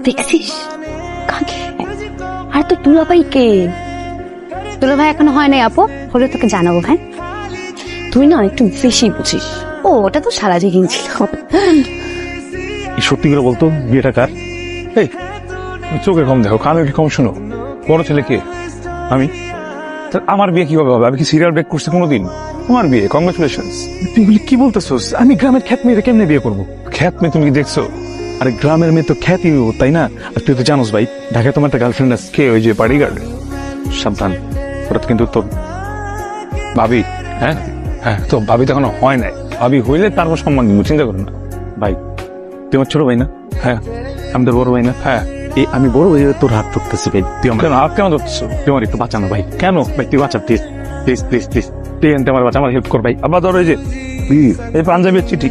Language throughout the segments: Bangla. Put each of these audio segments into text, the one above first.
দেখছিস কাকে? আর তো দুলাভাই কে? দুলাভাই এখনো হয় নাই আপু, হলে তোকে জানাবো। হ্যাঁ, তুই না একটু বেশি বুঝিস। ও ওটা তো সারা জীবন ছিল। সত্যি করে বলতো বিয়েটা কার? এই চোখে কম দেখো, কানে কম শোনো। বড় ছেলে কে? আমি। আমার বিয়ে কিভাবে হবে? আমি কি সিরিয়াল ব্রেক করছি কোনোদিন? তোমার বিয়ে, কংগ্রেচুলেশন। তুই কি বলতেছোস? আমি গ্রামের খ্যাত মেয়েরে কেমনে বিয়ে করবো? খ্যাত মেয়ে তুমি কি দেখছো? আরে গ্রামের মেয়ে তো খ্যাতি, তাই না? আর তুই তো জানোস ভাই, ঢাকায় তোমার একটা গার্লফ্রেন্ড আছে। কে? ওই যে বডিগার্ড। সাবধান, ওটা কিন্তু তোর ভাবি। হ্যাঁ হ্যাঁ, তো ভাবি তো এখনো হয় নাই। ভাবি হইলে তারপর সম্মান দিব, চিন্তা করো না ভাই। তুই আমার ছোট ভাই না? হ্যাঁ। আমি তোর বড় ভাই না? হ্যাঁ। এই আমি বড় ভাই, তোর হাত ধরতেছি ভাই। তুই আমার হাত কেন ধরতেছো? তুই আমার একটু বাঁচানো ভাই। কেন ভাই? তুই বাঁচা প্লিজ প্লিজ প্লিজ প্লিজ। তুই এনতে আমার বাঁচা, আমার হেল্প কর ভাই। আবার ধরো এই যে এই পাঞ্জাবির চিঠি।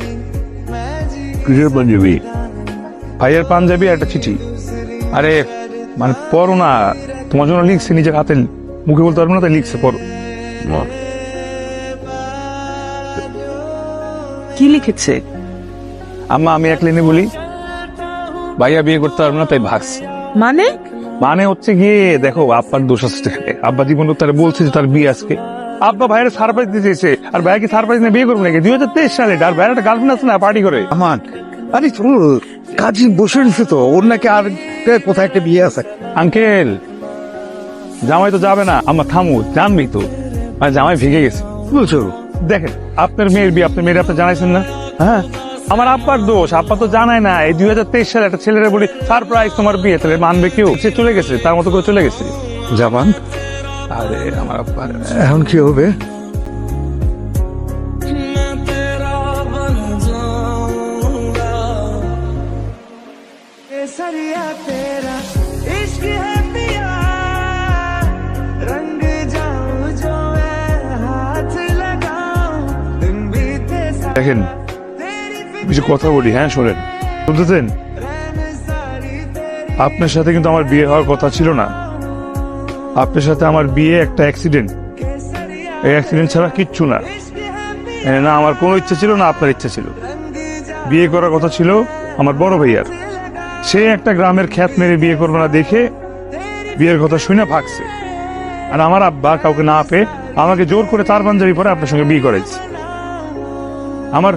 কিসের পাঞ্জাবি? ভাইয়ের পাঞ্জাবি একটা চিঠি। আরে মানে পড়ো না, তোমার জন্য লিখছে, নিজের হাতে, মুখে বলতে পারবো না তাই লিখছে, পড়ো। কি লিখেছে? আম্মা আমি এক লাইনে বলি, ভাইয়া বিয়ে করতে পারবো না তাই ভাগছে। মানে? মানে হচ্ছে গিয়ে দেখো, আব্বার দোষ আছে। আব্বা জীবন তারা বলছে যে তার বিয়ে আজকে। আব্বা ভাইয়ের সারপ্রাইজ দিতে চেয়েছে, আর ভাইয়া কি সারপ্রাইজ নিয়ে বিয়ে করবো নাকি? 2023 সালে আর ভাইয়ের একটা গার্লফ্রেন্ড আছে না, পার্টি করে। আমার আরে কাজী বসে নিছে তো, ওর নাকি আর কোথায় একটা বিয়ে আছে। আঙ্কেল জামাই তো যাবে না। আমার থামু, জানবি তো মানে জামাই ভেঙে গেছে। বলছো? দেখেন আপনার মেয়ের বিয়ে, আপনার মেয়ের আপনি জানাইছেন না? হ্যাঁ, আমার আব্বার দোষ। আব্বা তো জানায় না। এই 2023 সালে একটা ছেলেরা বলি সারপ্রাইজ তোমার বিয়ে, তাহলে মানবে কেউ? সে চলে গেছে, তার মতো করে চলে গেছে। জামান, আরে আমার আব্বা, এখন কি হবে? দেখেন কিছু কথা বলি। হ্যাঁ শোনেন, শুনতেছেন? আপনার সাথে কিন্তু আমার বিয়ে হওয়ার কথা ছিল না। আপনার সাথে আমার বিয়ে একটা অ্যাক্সিডেন্ট। এই অ্যাক্সিডেন্ট ছাড়া কিচ্ছু না। না আমার কোনো ইচ্ছা ছিল, না আপনার ইচ্ছা ছিল। বিয়ে করার কথা ছিল আমার বড় ভাইয়ার। সে একটা গ্রামের খ্যাত মেরে বিয়ে করবে না দেখে বিয়ের কথা শুনে ভাগছে। আর আমার আব্বা কাউকে না পেয়ে আমাকে জোর করে তার পাঞ্জাবি পরে আপনার সঙ্গে বিয়ে করাইছে। আমার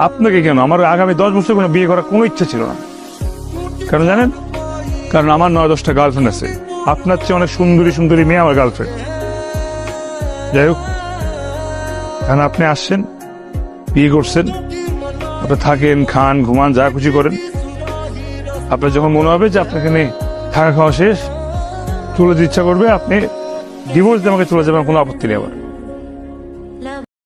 আপনাকে কেন, আমার আগামী 10 বছর কোনো বিয়ে করার কোনো ইচ্ছা ছিল না। কারণ জানেন, কারণ আমার 9-10টা গার্লফ্রেন্ড আছে। আপনার চেয়ে অনেক সুন্দরী সুন্দরী মেয়ে আমার গার্লফ্রেন্ড। যাই হোক, কারণ আপনি আসছেন, বিয়ে করছেন, আপনি থাকেন, খান, ঘুমান, যা খুশি করেন। আপনার যখন মনে হবে যে আপনাকে নিয়ে থাকা খাওয়া শেষ, চলে যেতে ইচ্ছা করবে, আপনি ডিভোর্স দিয়ে আমাকে চলে যাবেন, কোনো আপত্তি নেই আমার।